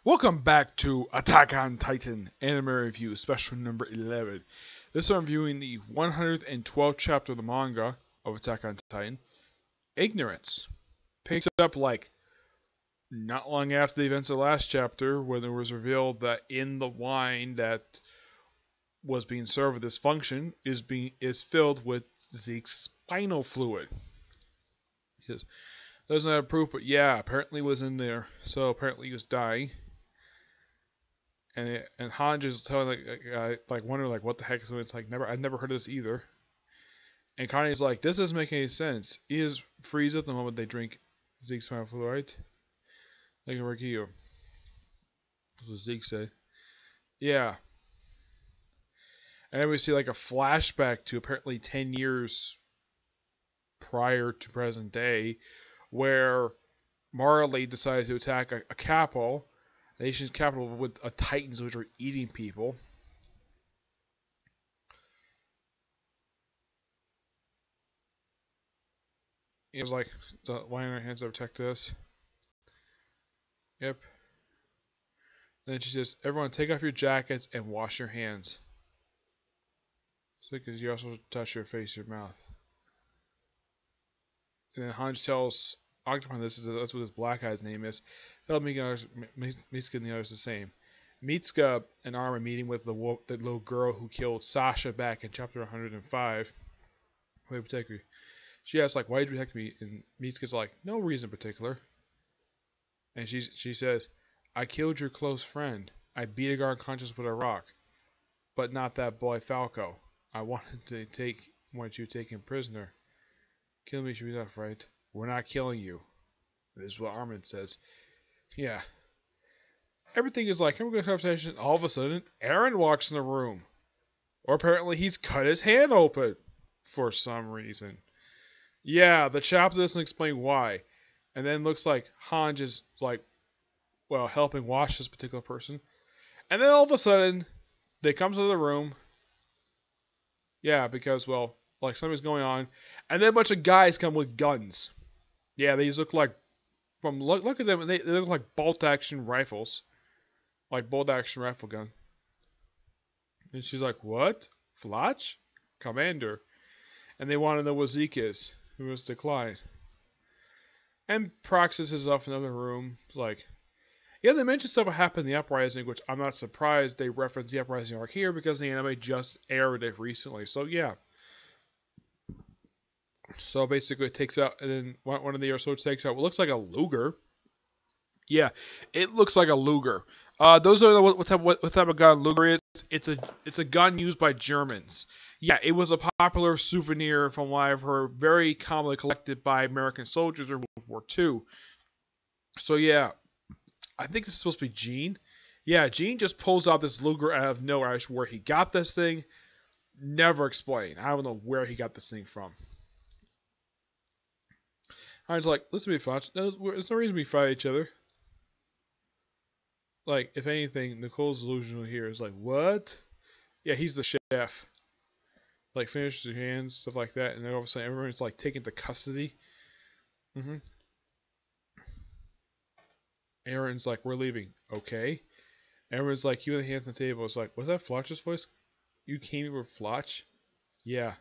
Welcome back to Attack on Titan Anime Review, special number 11. This I'm reviewing the 112th chapter of the manga of Attack on Titan, Ignorance. Picks up like not long after the events of the last chapter, when it was revealed that in the wine that was being served with this function is filled with Zeke's spinal fluid. He says, doesn't have proof, but yeah, apparently it was in there. So apparently he was dying. And Han just telling wondering what the heck is going. It's like I've never heard of this either. And Connie's like, this doesn't make any sense. He is freeze at the moment they drink Zeke's spinal fluid, right? Like a Rikiyo. That's what Zeke said. Yeah. And then we see like a flashback to apparently 10 years prior to present day, where Marley decided to attack a capital. The nation's capital with titans which are eating people. He was like, why are our hands to protect us? Yep. Then she says, everyone take off your jackets and wash your hands. Because you also touch your face, your mouth. And then Hanj tells Octopon that's what his black guy's name is. Tell Mitsuka and the others the same. Mitsuka and Arm are meeting with the little girl who killed Sasha back in chapter 105. Why protect me? She asks why did you protect me? And Mitsuka's like, no reason in particular. And she says, I killed your close friend. I beat a guard unconscious with a rock. But not that boy Falco. I wanted you to take him prisoner. Kill me should be enough, right? We're not killing you. This is what Armin says. Yeah. Everything is like, I'm going to have conversation. All of a sudden, Eren walks in the room. Or apparently he's cut his hand open. For some reason. Yeah, the chapter doesn't explain why. And then looks like Hanj is helping wash this particular person. And then all of a sudden, they come to the room. Yeah, because, something's going on. And then a bunch of guys come with guns. Yeah, these look like, look at them, they look like bolt-action rifles. Like bolt-action rifle gun. And she's like, what? Flotch? Commander. And they want to know what Zeke is, who was declined. And Praxis is off in another room. Yeah, they mentioned stuff that happened in the Uprising, which I'm not surprised they referenced the Uprising arc here because the anime just aired it recently. So yeah. So basically, it takes out, and then one of the episodes takes out what looks like a Luger. Yeah, it looks like a Luger. Those are what type of gun Luger is. It's a gun used by Germans. Yeah, it was a popular souvenir from what I've heard, very commonly collected by American soldiers in World War II. So yeah, I think this is supposed to be Gene. Yeah, Gene just pulls out this Luger out of nowhere. Where he got this thing, never explained. I don't know where he got this thing from. I was like, listen to me, Fox. There's no reason we fight each other. If anything, Nicole's delusional here is what? Yeah, he's the chef. Finishes your hands, stuff like that, and then all of a sudden everyone's taken to custody. Aaron's like, we're leaving. Okay. Everyone's like, you have the hands on the table. It's like, was that Flotch's voice? You came here with Flotch? Yeah.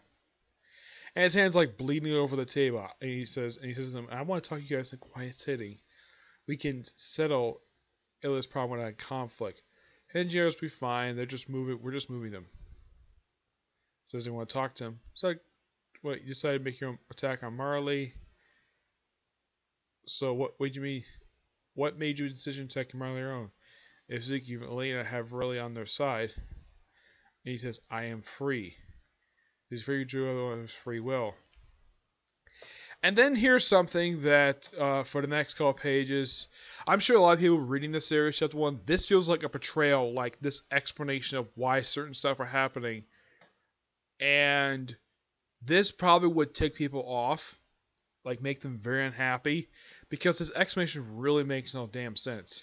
And his hand's bleeding over the table. And he says to them, I want to talk to you guys in quiet sitting. We can settle this problem without conflict. Engineers will be fine. They're just moving. We're just moving them. Says they want to talk to him. It's what, you decided to make your own attack on Marley. So what do you mean? What made you decision to attack Marley your own? If Zeke and Elena have really on their side. And he says, I am free. He's free to his free will. And then here's something that, for the next couple pages, I'm sure a lot of people reading this series, chapter 1, this feels like a portrayal, this explanation of why certain stuff are happening. And this probably would tick people off, make them very unhappy, because this explanation really makes no damn sense.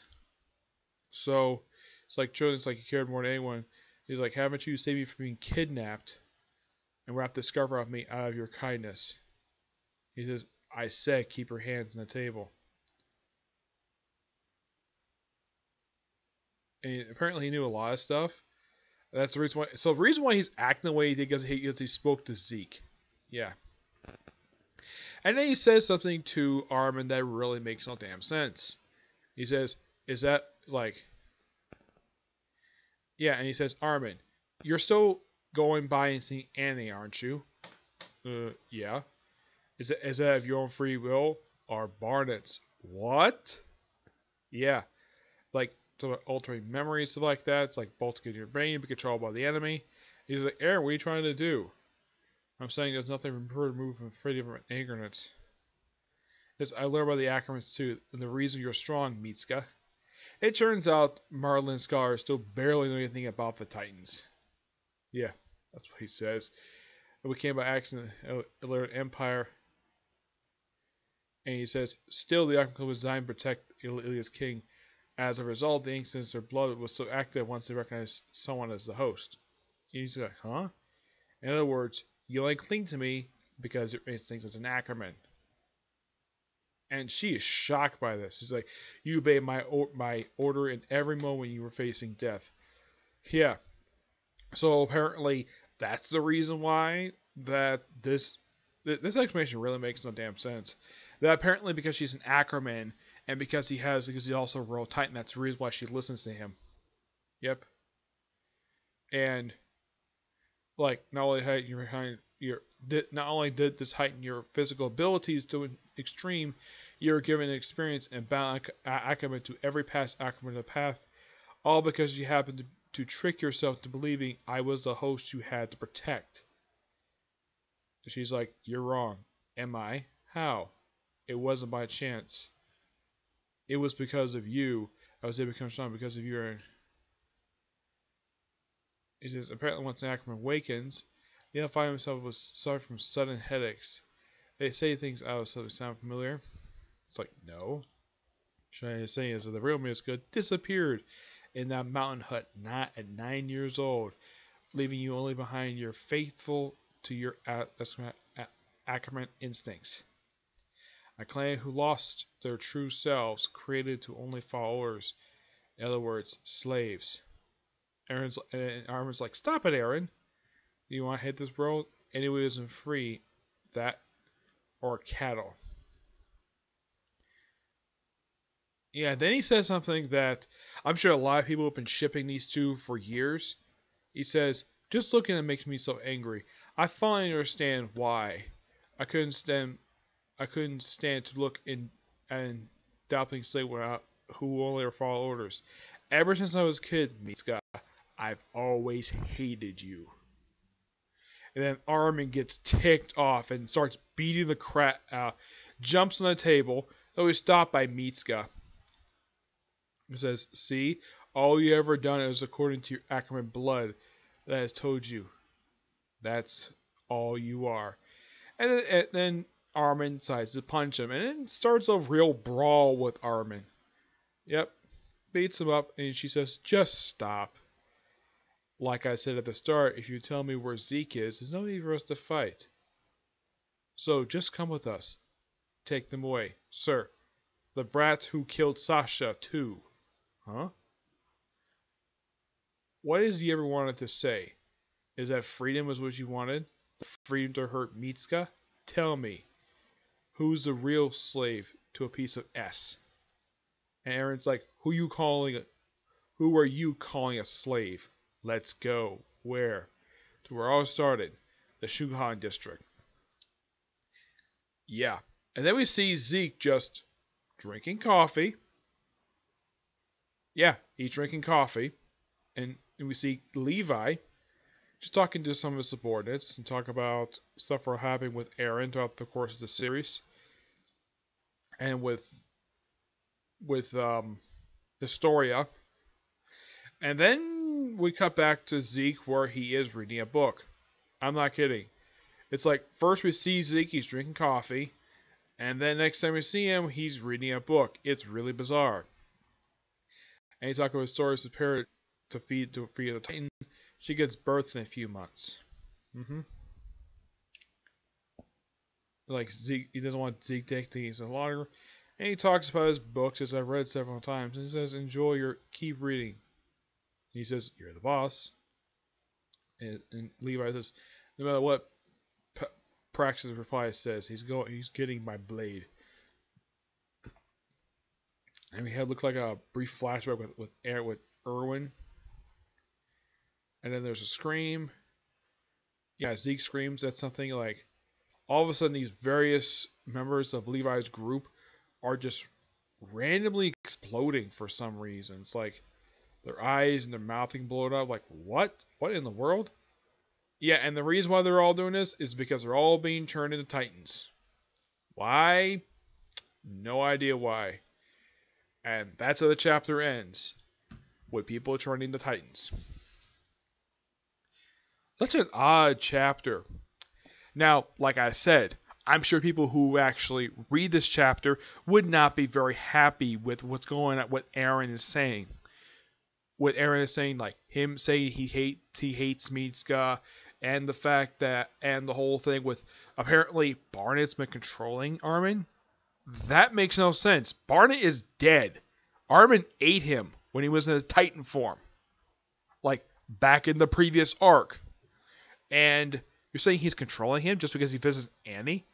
So, it's children, you cared more than anyone. He's like, haven't you saved me from being kidnapped and wrapped this scarf around me out of your kindness? He says, I said keep your hands on the table. And apparently he knew a lot of stuff. That's the reason why. So the reason why he's acting the way he did because he spoke to Zeke. Yeah. And then he says something to Armin that really makes no damn sense. He says, "Is that like?" Yeah, and he says, "Armin, you're still going by and seeing Annie, aren't you?" Yeah. Is that of your own free will or Barnett's? What? Yeah. Like sort of altering memories, stuff like that. It's like both get your brain be controlled by the enemy. He's like, Aaron, what are you trying to do? I'm saying there's nothing removed from freedom from ignorance. Yes, I learned about the Ackermans too, and the reason you're strong, Mitsuka. It turns out Marlin Scar still barely know anything about the Titans. Yeah, that's what he says. We came by accident, alerted Empire, and he says, still the Ackerman was designed to protect Ilia's king. As a result, the instincts their blood was so active once they recognized someone as the host. He's like, huh? In other words, you only cling to me because your instincts as an Ackerman. And she is shocked by this. She's like, you obeyed my order in every moment you were facing death. Yeah. So apparently that's the reason why that this explanation really makes no damn sense. That apparently because she's an Ackerman and because he's also a Royal Titan, that's the reason why she listens to him. Yep. And like not only not only did this heighten your physical abilities to an extreme, you were given an experience and bound Ackerman to every past Ackerman of the path, all because you happened to trick yourself to believing I was the host you had to protect. She's like, you're wrong. Am I? How? It wasn't by chance. It was because of you. I was able to become strong because of your. He says, apparently once Ackerman awakens, he'll find himself with suffering from sudden headaches. They say things out of something sound familiar. It's like, no. Trying to say is that the real Miska disappeared in that mountain hut not at 9 years old, leaving you only behind your faithful to your Ackerman instincts. A clan who lost their true selves, created to only follow orders. In other words, slaves. Armin's like, stop it, Aaron. Do you want to hit this world? Anyone isn't free. That or cattle. Yeah, then he says something that I'm sure a lot of people have been shipping these two for years. He says, just looking at it makes me so angry. I finally understand why. I couldn't stand to look in and doubting slave who only follow orders. Ever since I was a kid, Mitsuka, I've always hated you. And then Armin gets ticked off and starts beating the crap out, jumps on the table, though he's stopped by Mitsuka. He says, see, all you ever done is according to your Ackerman blood that has told you. That's all you are. And then Armin decides to punch him, and it starts a real brawl with Armin. Yep, beats him up, and she says, just stop. Like I said at the start, if you tell me where Zeke is, there's no need for us to fight. So just come with us. Take them away. Sir, the brats who killed Sasha, too. Huh? What is he ever wanted to say? Is that freedom was what you wanted? The freedom to hurt Mitsuka? Tell me, who's the real slave to a piece of S? And Aaron's like, who are you calling a slave? Let's go. Where? To where all started. The Shuhan district. Yeah. And then we see Zeke just drinking coffee. Yeah, he's drinking coffee. And we see Levi just talking to some of his subordinates and talk about stuff we're having with Aaron throughout the course of the series. And with Historia. And then we cut back to Zeke where he is reading a book. I'm not kidding. It's like first we see Zeke, he's drinking coffee, and then next time we see him, he's reading a book. It's really bizarre. And he's talking about stories prepared to feed the Titan. She gives birth in a few months. Like Zeke, he doesn't want Zeke to take things longer. And he talks about his books, as I've read several times, and he says, "Enjoy keep reading." He says, "You're the boss." And Levi says, "No matter what Praxis reply says, he's getting my blade." And we had looked like a brief flashback with Erwin. And then there's a scream. Yeah, Zeke screams at something like, all of a sudden these various members of Levi's group are just randomly exploding for some reason. It's like their eyes and their mouth being blown up. Like, what? What in the world? Yeah, and the reason why they're all doing this is because they're all being turned into Titans. Why? No idea why. And that's how the chapter ends, with people turning into Titans. Such an odd chapter. Now, like I said, I'm sure people who actually read this chapter would not be very happy with what's going on, what Eren is saying. What Eren is saying, like him saying he hates Mitsuka, and the fact that, and the whole thing with apparently Barnett's been controlling Armin. That makes no sense. Barnett is dead. Armin ate him when he was in his Titan form, like back in the previous arc. And you're saying he's controlling him just because he visits Annie?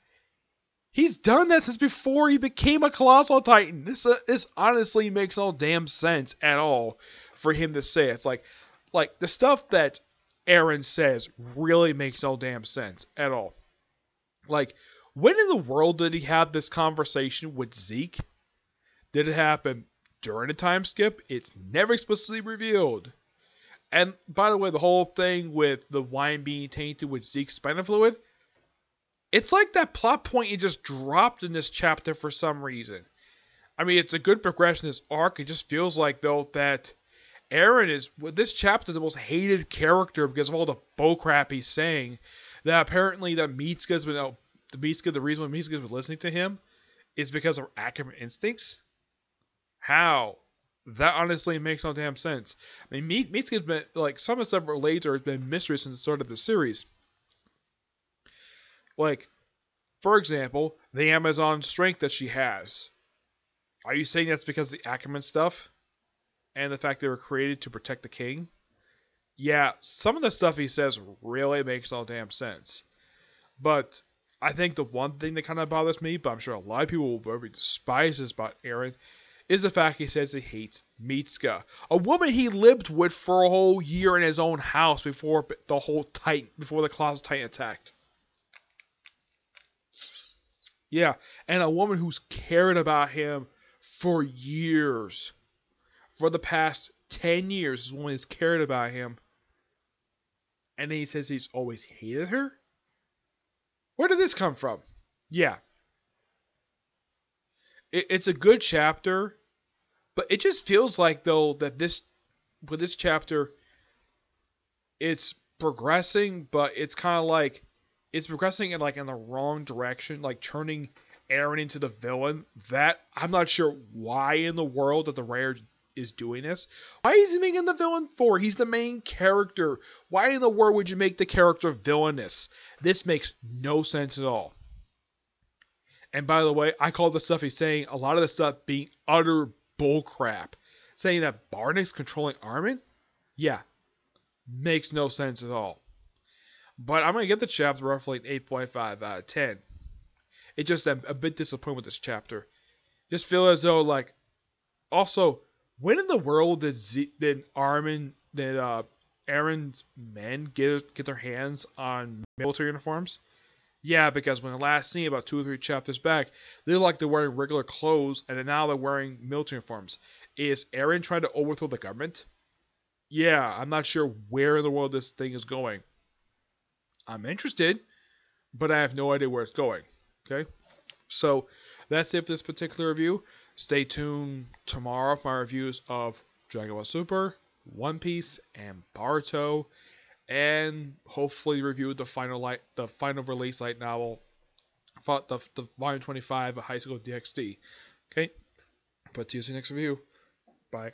He's done that since before he became a Colossal Titan. This honestly makes no damn sense at all for him to say. It's like the stuff that Eren says really makes no damn sense at all. Like, when in the world did he have this conversation with Zeke? Did it happen during a time skip? It's never explicitly revealed. And by the way, the whole thing with the wine being tainted with Zeke's spinal fluid, it's like that plot point you just dropped in this chapter for some reason. I mean, it's a good progression in this arc. It just feels like, though, that Eren is, with this chapter, the most hated character because of all the bullcrap he's saying. That apparently that Mitsuka's been out. The reason why Mitsuka's been listening to him is because of accurate instincts. How? That honestly makes no damn sense. I mean, Mitsuka's been, like, some of the stuff related to her has been mystery since the start of the series. Like, for example, the Amazon strength that she has. Are you saying that's because of the Ackerman stuff? And the fact they were created to protect the king? Yeah, some of the stuff he says really makes no damn sense. But I think the one thing that kind of bothers me, but I'm sure a lot of people will probably despise this about Eren, is the fact he says he hates Mitsuka, a woman he lived with for a whole year in his own house before the Colossal Titan attacked. Yeah, and a woman who's cared about him for years. For the past 10 years, this woman has cared about him. And then he says he's always hated her? Where did this come from? Yeah. It's a good chapter, but it just feels like, though, that with this chapter, it's progressing, but it's kind of like, it's progressing in the wrong direction, like turning Eren into the villain. That, I'm not sure why in the world that the writer is doing this. Why is he making the villain for? He's the main character. Why in the world would you make the character villainous? This makes no sense at all. And by the way, I call the stuff he's saying, a lot of the stuff being utter bullcrap. Saying that Barnett's controlling Armin? Yeah. Makes no sense at all. But I'm going to give the chapter roughly an 8.5 out of 10. It's just a bit disappointed with this chapter. Just feel as though, like, also, when in the world did Eren's men get their hands on military uniforms? Yeah, because when the last scene, about 2 or 3 chapters back, they look like they're wearing regular clothes, and now they're wearing military uniforms. Is Eren trying to overthrow the government? Yeah, I'm not sure where in the world this thing is going. I'm interested, but I have no idea where it's going. Okay? So, that's it for this particular review. Stay tuned tomorrow for my reviews of Dragon Ball Super, One Piece, and Boruto, and hopefully review the final release light novel, the Volume 25 of High School DxD. Okay? But see you in the next review. Bye.